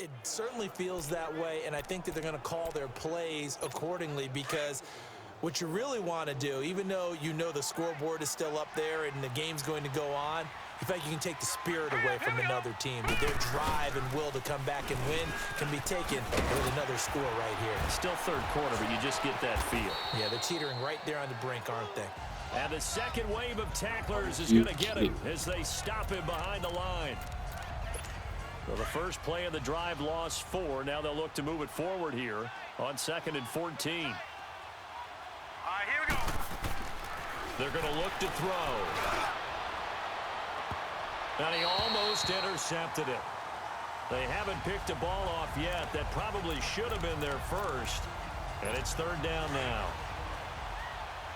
It certainly feels that way, and I think that they're going to call their plays accordingly, because what you really want to do, even though you know the scoreboard is still up there and the game's going to go on, in fact, you can take the spirit away from another team. Their drive and will to come back and win can be taken with another score right here. Still third quarter, but you just get that feel. Yeah, they're teetering right there on the brink, aren't they? And the second wave of tacklers is going to get him as they stop him behind the line. Well, the first play of the drive lost 4. Now they'll look to move it forward here on 2nd and 14. All right, here we go. They're going to look to throw. And he almost intercepted it. They haven't picked a ball off yet. That probably should have been their first. And it's 3rd down now.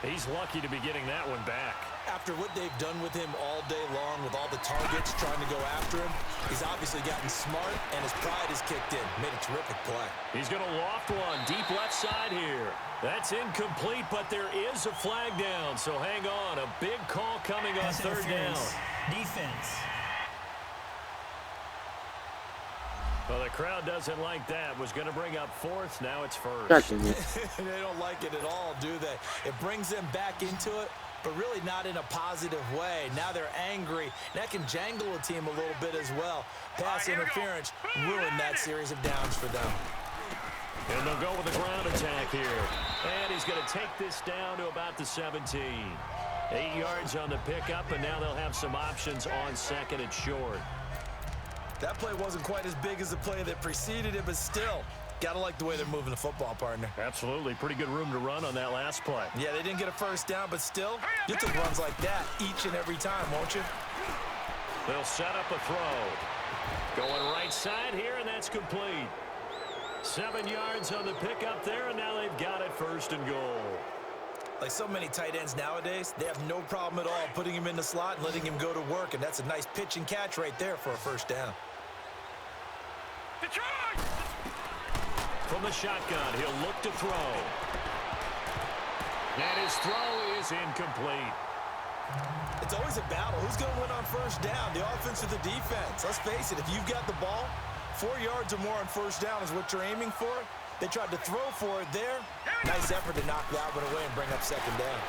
He's lucky to be getting that one back. After what they've done with him all day long, with all the targets trying to go after him, he's obviously gotten smart, and his pride has kicked in. Made a terrific play. He's going to loft one deep left side here. That's incomplete, but there is a flag down, so hang on. A big call coming on 3rd down. Defense. Well, the crowd doesn't like that. Was going to bring up 4th. Now it's 1st. They don't like it at all, do they? It brings them back into it, but really not in a positive way. Now they're angry. That can jangle a team a little bit as well. Pass interference ruined that series of downs for them. And they'll go with a ground attack here. And he's going to take this down to about the 17. 8 yards on the pickup, and now they'll have some options on 2nd and short. That play wasn't quite as big as the play that preceded it, but still, got to like the way they're moving the football, partner. Absolutely. Pretty good room to run on that last play. Yeah, they didn't get a first down, but still, you took runs like that each and every time, won't you? They'll set up a throw. Going right side here, and that's complete. 7 yards on the pickup there, and now they've got it 1st and goal. Like so many tight ends nowadays, they have no problem at all putting him in the slot and letting him go to work, and that's a nice pitch and catch right there for a first down. From the shotgun, he'll look to throw. And his throw is incomplete. It's always a battle. Who's going to win on first down, the offense or the defense? Let's face it, if you've got the ball, 4 yards or more on first down is what you're aiming for. They tried to throw for it there. Nice effort to knock that one away and bring up 2nd down.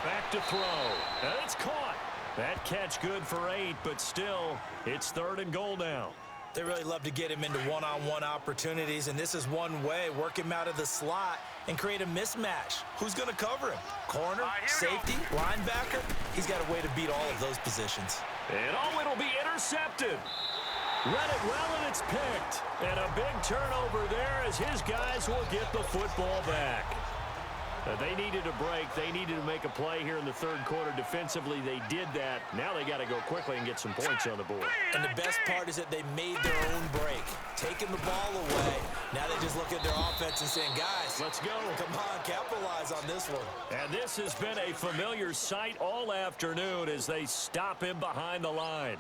Back to throw. And it's caught. That catch good for 8, but still, it's 3rd and goal now. They really love to get him into one-on-one opportunities, and this is one way. Work him out of the slot and create a mismatch. Who's going to cover him? Corner, safety, linebacker? He's got a way to beat all of those positions. And it'll be intercepted. Read it well, and it's picked. And a big turnover there as his guys will get the football back. They needed a break. They needed to make a play here in the 3rd quarter. Defensively, they did that. Now they got to go quickly and get some points on the board. And the best part is that they made their own break, taking the ball away. Now they just look at their offense and saying, guys, let's go. Come on, capitalize on this one. And this has been a familiar sight all afternoon as they stop him behind the line.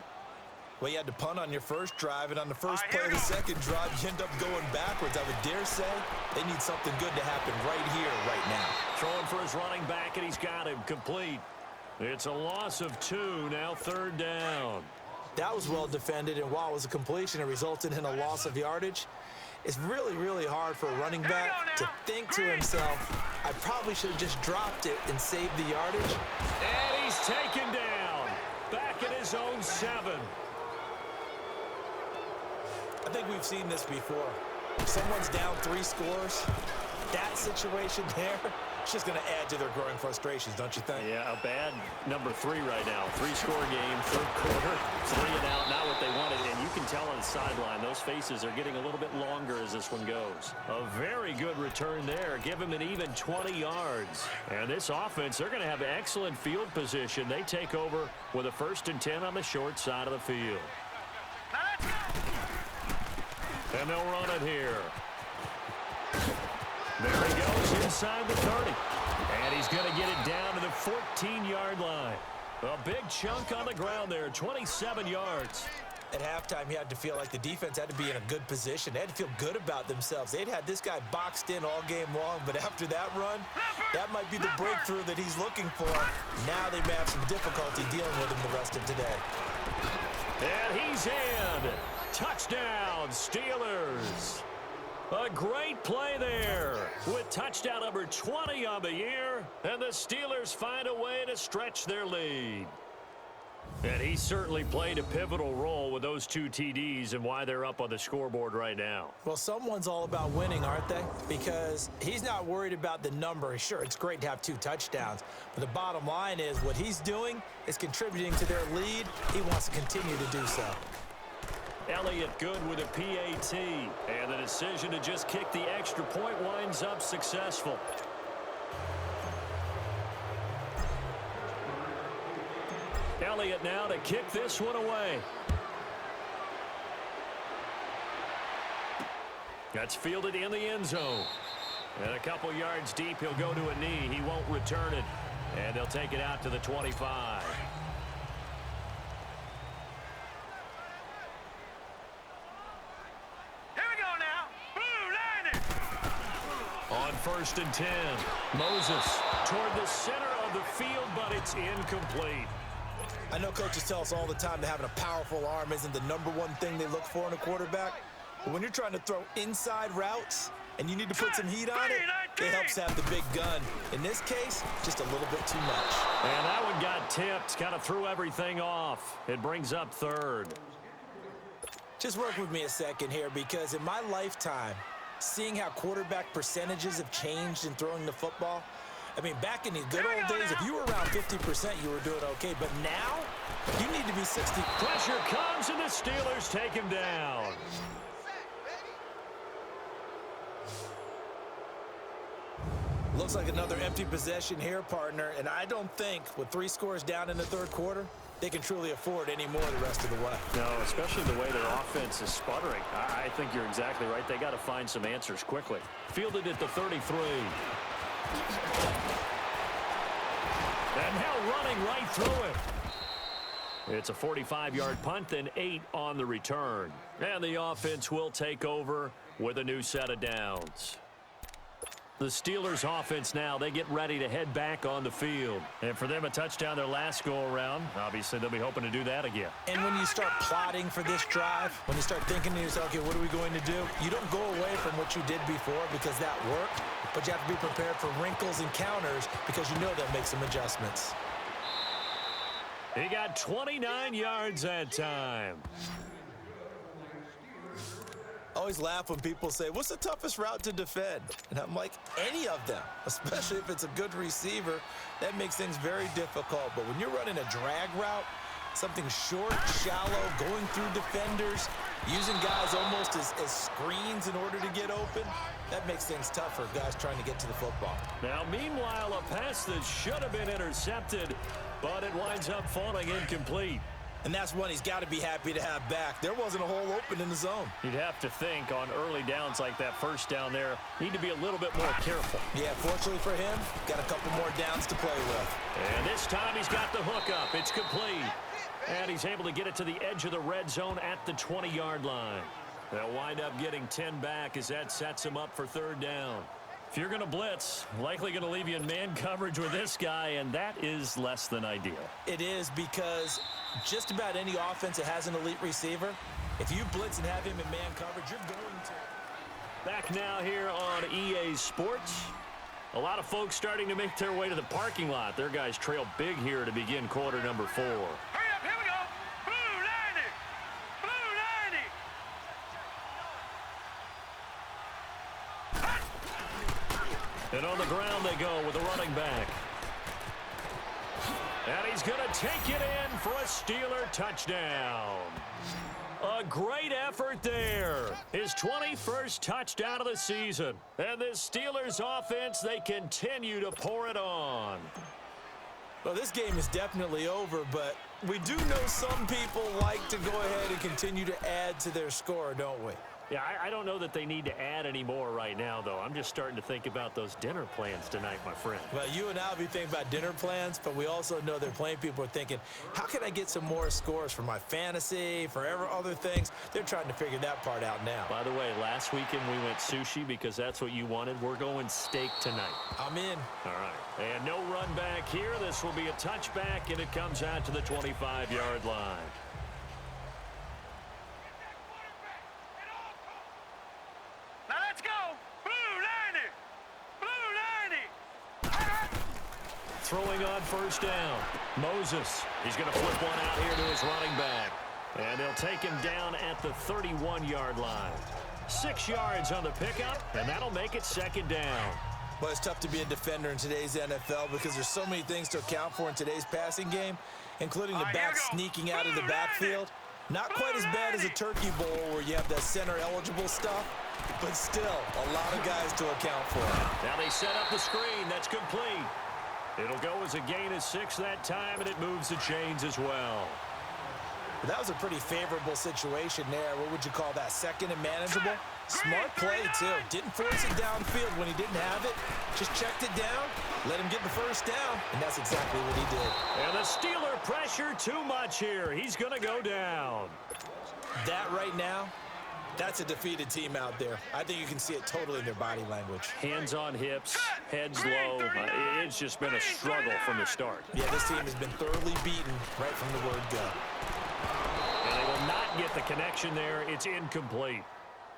Well, you had to punt on your first drive, and on the first play of the second drive, you end up going backwards. I would dare say they need something good to happen right here, right now. Throwing for his running back, and he's got him complete. It's a loss of 2, now 3rd down. That was well defended, and while it was a completion, it resulted in a loss of yardage. It's really, really hard for a running back to think to himself, I probably should have just dropped it and saved the yardage. And he's taken down, back at his own 7. I think we've seen this before. If someone's down 3 scores, that situation there, it's just going to add to their growing frustrations, don't you think? Yeah, a bad number 3 right now. 3-score game, 3rd quarter, 3 and out, not what they wanted. And you can tell on the sideline, those faces are getting a little bit longer as this one goes. A very good return there. Give him an even 20 yards. And this offense, they're going to have excellent field position. They take over with a 1st and 10 on the short side of the field. And they'll run it here. There he goes inside the 30. And he's going to get it down to the 14-yard line. A big chunk on the ground there, 27 yards. At halftime, you had to feel like the defense had to be in a good position. They had to feel good about themselves. They'd had this guy boxed in all game long, but after that run, that might be the breakthrough that he's looking for. Now they may have some difficulty dealing with him the rest of today. And he's in. Touchdown, Steelers. A great play there with touchdown number 20 on the year, and the Steelers find a way to stretch their lead. And he certainly played a pivotal role with those 2 TDs and why they're up on the scoreboard right now. Well, someone's all about winning, aren't they? Because he's not worried about the number. Sure, it's great to have 2 touchdowns, but the bottom line is what he's doing is contributing to their lead. He wants to continue to do so. Elliott good with a PAT, and the decision to just kick the extra point winds up successful. Elliott now to kick this one away. That's fielded in the end zone. And a couple yards deep, he'll go to a knee. He won't return it. And they'll take it out to the 25. Here we go now. Blue line it. On 1st and 10, Moses toward the center of the field, but it's incomplete. I know coaches tell us all the time that having a powerful arm isn't the #1 thing they look for in a quarterback. But when you're trying to throw inside routes and you need to put some heat on it, it helps have the big gun. In this case, just a little bit too much. And that one got tipped, kind of threw everything off. It brings up 3rd. Just work with me a second here, because in my lifetime, seeing how quarterback percentages have changed in throwing the football, I mean, back in the good old days, if you were around 50%, you were doing okay. But now, you need to be 60. Pressure comes, and the Steelers take him down. Looks like another empty possession here, partner. And I don't think, with 3 scores down in the 3rd quarter, they can truly afford any more the rest of the way. No, especially the way their offense is sputtering. I think you're exactly right. They got to find some answers quickly. Fielded at the 33. And now running right through it. It's a 45-yard punt, then 8 on the return. And the offense will take over with a new set of downs. The Steelers offense now, they get ready to head back on the field. And for them, a touchdown their last go-around. Obviously, they'll be hoping to do that again. And when you start plotting for this drive, when you start thinking to yourself, okay, what are we going to do? You don't go away from what you did before because that worked, but you have to be prepared for wrinkles and counters because you know they'll make some adjustments. He got 29 yards that time. I always laugh when people say, what's the toughest route to defend? And I'm like, any of them, especially if it's a good receiver. That makes things very difficult. But when you're running a drag route, something short, shallow, going through defenders, using guys almost as screens in order to get open, that makes things tough for guys trying to get to the football. Now, meanwhile, a pass that should have been intercepted, but it winds up falling incomplete. And that's one he's got to be happy to have back. There wasn't a hole open in the zone. You'd have to think on early downs like that, first down there, need to be a little bit more careful. Yeah, fortunately for him, got a couple more downs to play with. And this time he's got the hook up. It's complete. And he's able to get it to the edge of the red zone at the 20-yard line. They'll wind up getting 10 back as that sets him up for 3rd down. If you're going to blitz, likely going to leave you in man coverage with this guy, and that is less than ideal. It is, because just about any offense that has an elite receiver, if you blitz and have him in man coverage, you're going to. Back now here on EA Sports. A lot of folks starting to make their way to the parking lot. Their guys trail big here to begin quarter number 4. Hurry up, here we go. Blue line it. Blue line it. And on the ground they go with the running back. And he's going to take it in for a Steeler touchdown. A great effort there. His 21st touchdown of the season. And the Steelers offense, they continue to pour it on. Well, this game is definitely over, but we do know some people like to go ahead and continue to add to their score, don't we? Yeah, I don't know that they need to add any more right now, though. I'm just starting to think about those dinner plans tonight, my friend. Well, you and I will be thinking about dinner plans, but we also know they're playing people are thinking, how can I get some more scores for my fantasy, for other things? They're trying to figure that part out now. By the way, last weekend we went sushi because that's what you wanted. We're going steak tonight. I'm in. All right. And no run back here. This will be a touchback, and it comes out to the 25-yard line. throwing on first down. Moses, he's going to flip one out here to his running back. And they'll take him down at the 31-yard line. 6 yards on the pickup, and that'll make it second down. Well, it's tough to be a defender in today's NFL because there's so many things to account for in today's passing game, including the back sneaking out of the backfield. Not quite as bad as a turkey bowl where you have the center-eligible stuff, but still a lot of guys to account for. Now they set up the screen. That's complete. It'll go as a gain of 6 that time, and it moves the chains as well. That was a pretty favorable situation there. What would you call that? Second and manageable? Smart play, too. Didn't force it downfield when he didn't have it. Just checked it down, let him get the first down, and that's exactly what he did. And the Steeler pressure too much here. He's going to go down. That right now, that's a defeated team out there. I think you can see it totally in their body language. Hands on hips, heads low. It's just been a struggle from the start. Yeah, this team has been thoroughly beaten right from the word go. And they will not get the connection there. It's incomplete.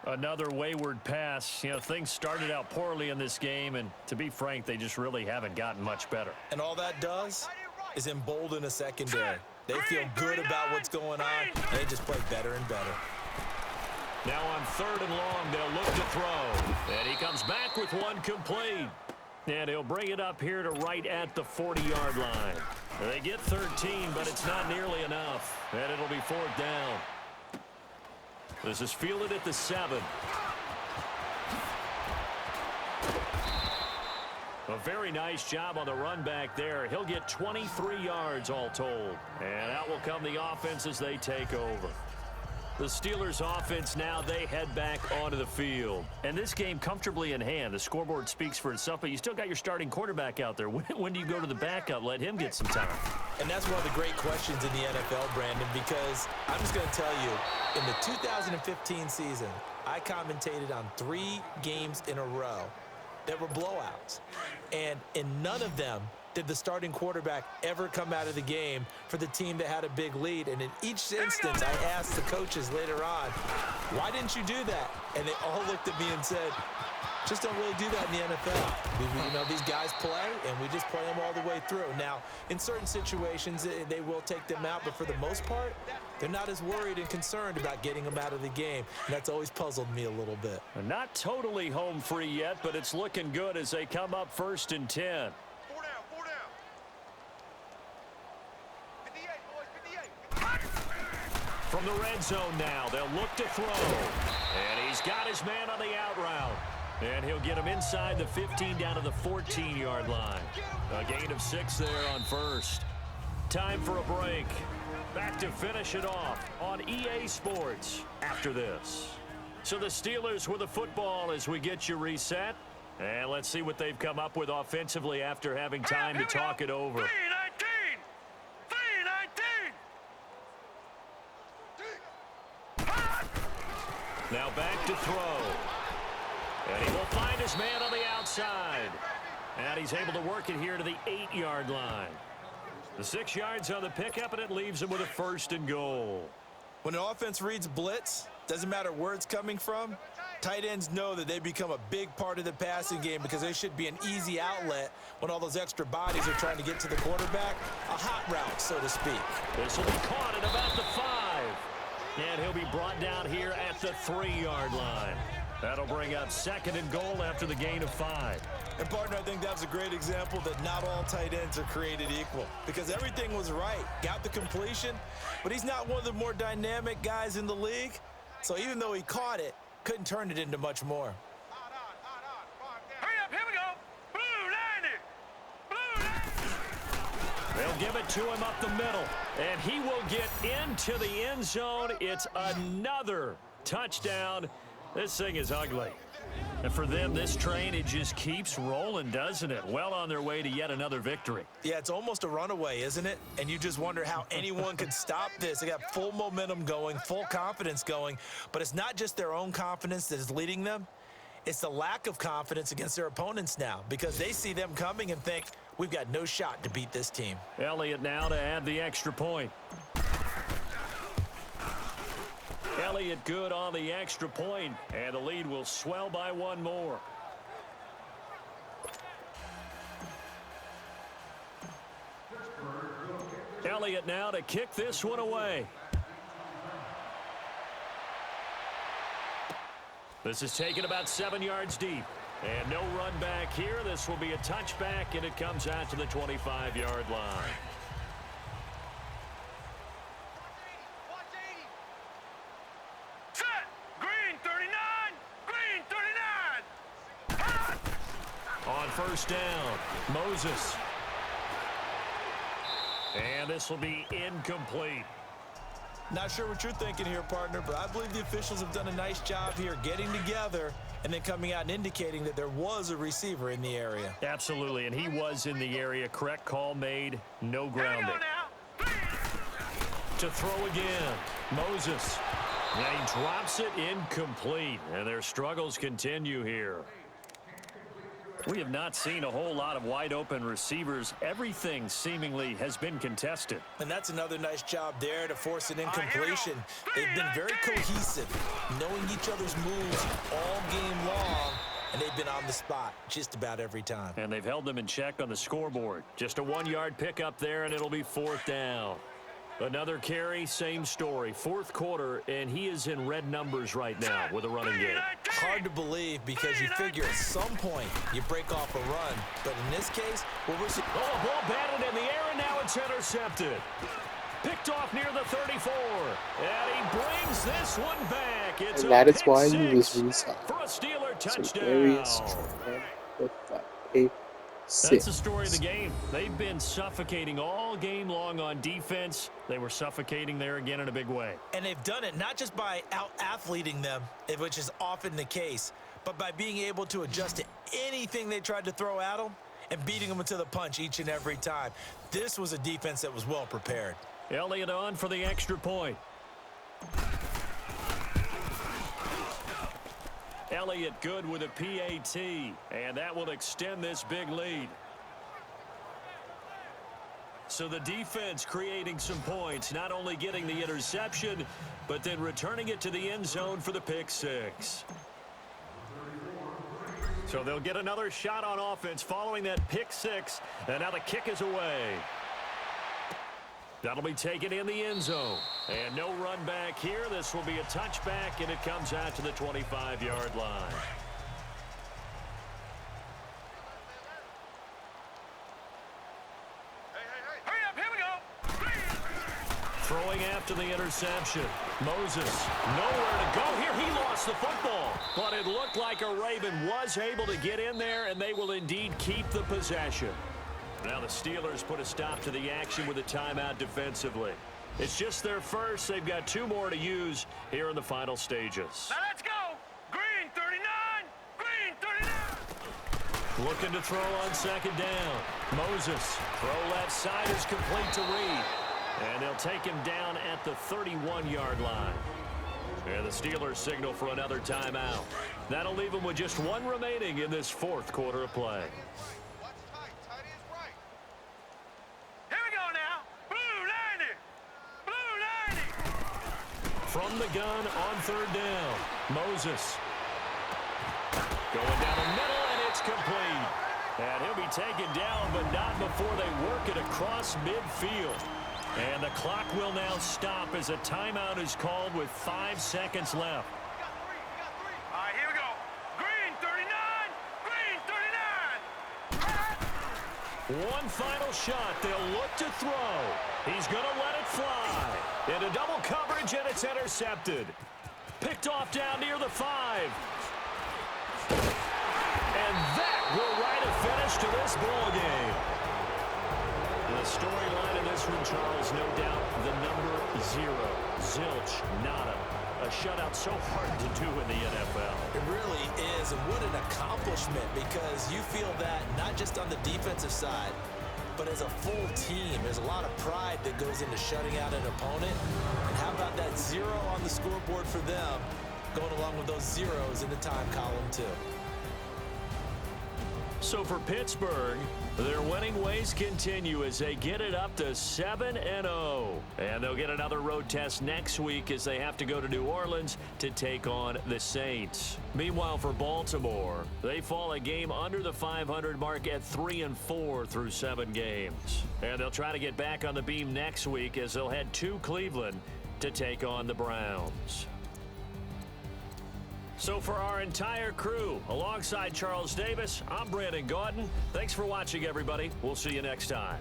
Another wayward pass. You know, things started out poorly in this game, and to be frank, they just really haven't gotten much better. And all that does is embolden a secondary. They feel good about what's going on, and they just play better and better. Now on 3rd and long, they'll look to throw. And he comes back with one complete. And he'll bring it up here to right at the 40-yard line. They get 13, but it's not nearly enough. And it'll be 4th down. This is fielded at the 7. A very nice job on the run back there. He'll get 23 yards all told. And out will come the offense as they take over. The Steelers offense now, they head back onto the field. And this game comfortably in hand. The scoreboard speaks for itself, but you still got your starting quarterback out there. When do you go to the backup? Let him get some time. And that's one of the great questions in the NFL, Brandon, because I'm just going to tell you, in the 2015 season, I commentated on 3 games in a row that were blowouts. And in none of them did the starting quarterback ever come out of the game for the team that had a big lead. And in each instance, I asked the coaches later on, why didn't you do that? And they all looked at me and said, just don't really do that in the NFL. You know, these guys play, and we just play them all the way through. Now, in certain situations, they will take them out, but for the most part, they're not as worried and concerned about getting them out of the game. And that's always puzzled me a little bit. Not totally home free yet, but it's looking good as they come up 1st and 10. From the red zone now, they'll look to throw. And he's got his man on the out route. And he'll get him inside the 15 down to the 14-yard line. A gain of 6 there on 1st. Time for a break. Back to finish it off on EA Sports after this. So the Steelers with the football as we get you reset. And let's see what they've come up with offensively after having time to talk it over. 3-19. Now back to throw. And he will find his man on the outside. And he's able to work it here to the 8-yard line. The 6 yards on the pickup, and it leaves him with a 1st and goal. When an offense reads blitz, doesn't matter where it's coming from, tight ends know that they become a big part of the passing game because they should be an easy outlet when all those extra bodies are trying to get to the quarterback. A hot route, so to speak. This will be caught at about the 5. And he'll be brought down here at the 3-yard line. That'll bring up 2nd and goal after the gain of 5. And, partner, I think that was a great example that not all tight ends are created equal because everything was right. Got the completion, but he's not one of the more dynamic guys in the league. So even though he caught it, couldn't turn it into much more. Hurry up, here we go. Blue 90. They'll give it to him up the middle, and he will get into the end zone. It's another touchdown. This thing is ugly. And for them, this train, it just keeps rolling, doesn't it? Well on their way to yet another victory. Yeah, it's almost a runaway, isn't it? And you just wonder how anyone could stop this. They got full momentum going, full confidence going. But it's not just their own confidence that is leading them. It's the lack of confidence against their opponents now because they see them coming and think, we've got no shot to beat this team. Elliott now to add the extra point. Elliott good on the extra point, and the lead will swell by 1 more. Elliott now to kick this one away. This is taken about 7 yards deep. And no run back here. This will be a touchback, and it comes out to the 25-yard line. Set. Green 39. Green 39. Hot. On first down, Moses. And this will be incomplete. Not sure what you're thinking here, partner, but I believe the officials have done a nice job here getting together and then coming out and indicating that there was a receiver in the area. Absolutely, and he was in the area. Correct call made, no grounding. To throw again, Moses. And he drops it incomplete, and their struggles continue here. We have not seen a whole lot of wide-open receivers. Everything seemingly has been contested. And that's another nice job there to force an incompletion. They've been very cohesive, knowing each other's moves all game long, and they've been on the spot just about every time. And they've held them in check on the scoreboard. Just a 1-yard pickup there, and it'll be fourth down. Another carry, same story. Fourth quarter, and he is in red numbers right now with a running game. Hard to believe because you figure at some point you break off a run. But in this case, what we're seeing... Oh, ball batted in the air, and now it's intercepted. Picked off near the 34. And he brings this one back. It's and that is why he was resigned. For a Steeler touchdown. So very strong with that pick. That's the story of the game. They've been suffocating all game long on defense. They were suffocating there again in a big way. And they've done it not just by out-athleting them, which is often the case, but by being able to adjust to anything they tried to throw at them and beating them to the punch each and every time. This was a defense that was well prepared. Elliott on for the extra point. Elliott good with a PAT, and that will extend this big lead. So the defense creating some points, not only getting the interception, but then returning it to the end zone for the pick six. So they'll get another shot on offense following that pick six, and now the kick is away. That'll be taken in the end zone. And no run back here. This will be a touchback, and it comes out to the 25-yard line. Hurry up, here we go. Throwing after the interception. Moses, nowhere to go here. He lost the football. But it looked like a Raven was able to get in there, and they will indeed keep the possession. Now the Steelers put a stop to the action with a timeout defensively. It's just their first. They've got 2 more to use here in the final stages. Now let's go. Green 39. Green 39. Looking to throw on second down. Moses, throw left side is complete to Reed. And they'll take him down at the 31-yard line. And the Steelers signal for another timeout. That'll leave them with just 1 remaining in this fourth quarter of play. From the gun on third down, Moses. Going down the middle, and it's complete. And he'll be taken down, but not before they work it across midfield. And the clock will now stop as a timeout is called with 5 seconds left. All right, here we go. Green 39. Green 39. One final shot. They'll look to throw. He's going to let it fly. Into double coverage, and it's intercepted. Picked off down near the 5. And that will write a finish to this ball game. The storyline of this one, Charles, no doubt the number 0. Zilch, nada. A shutout so hard to do in the NFL. It really is, and what an accomplishment, because you feel that not just on the defensive side, but as a full team. There's a lot of pride that goes into shutting out an opponent. And how about that 0 on the scoreboard for them, going along with those zeros in the time column too. So for Pittsburgh, their winning ways continue as they get it up to 7-0. And they'll get another road test next week as they have to go to New Orleans to take on the Saints. Meanwhile, for Baltimore, they fall a game under the 500 mark at 3-4 through 7 games. And they'll try to get back on the beam next week as they'll head to Cleveland to take on the Browns. So for our entire crew, alongside Charles Davis, I'm Brandon Gaudin. Thanks for watching, everybody. We'll see you next time.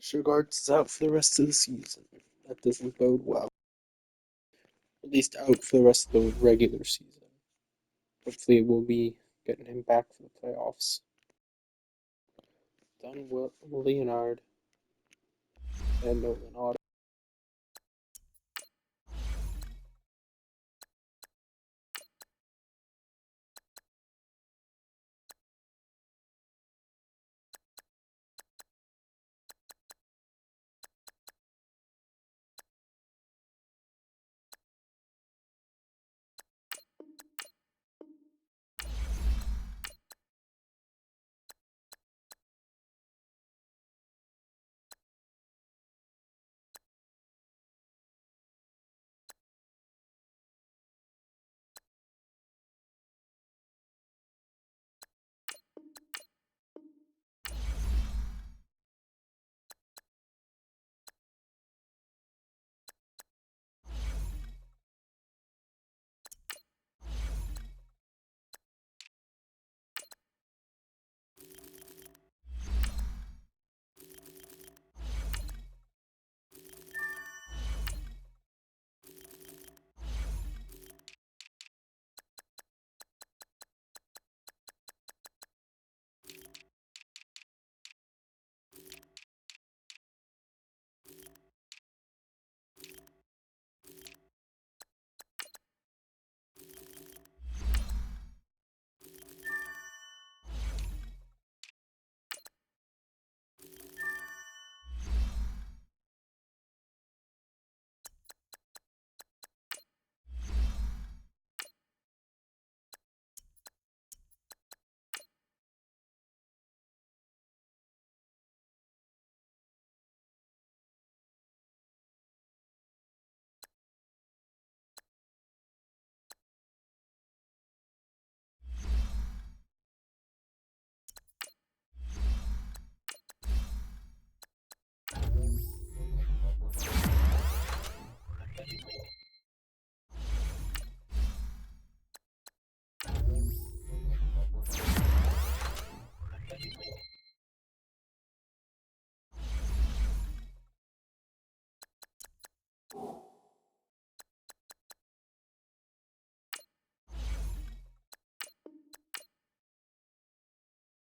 Sugarts is out for the rest of the season. That doesn't bode well. At least out for the rest of the regular season. Hopefully we'll be getting him back for the playoffs. Done with Leonard and Nolan Otto.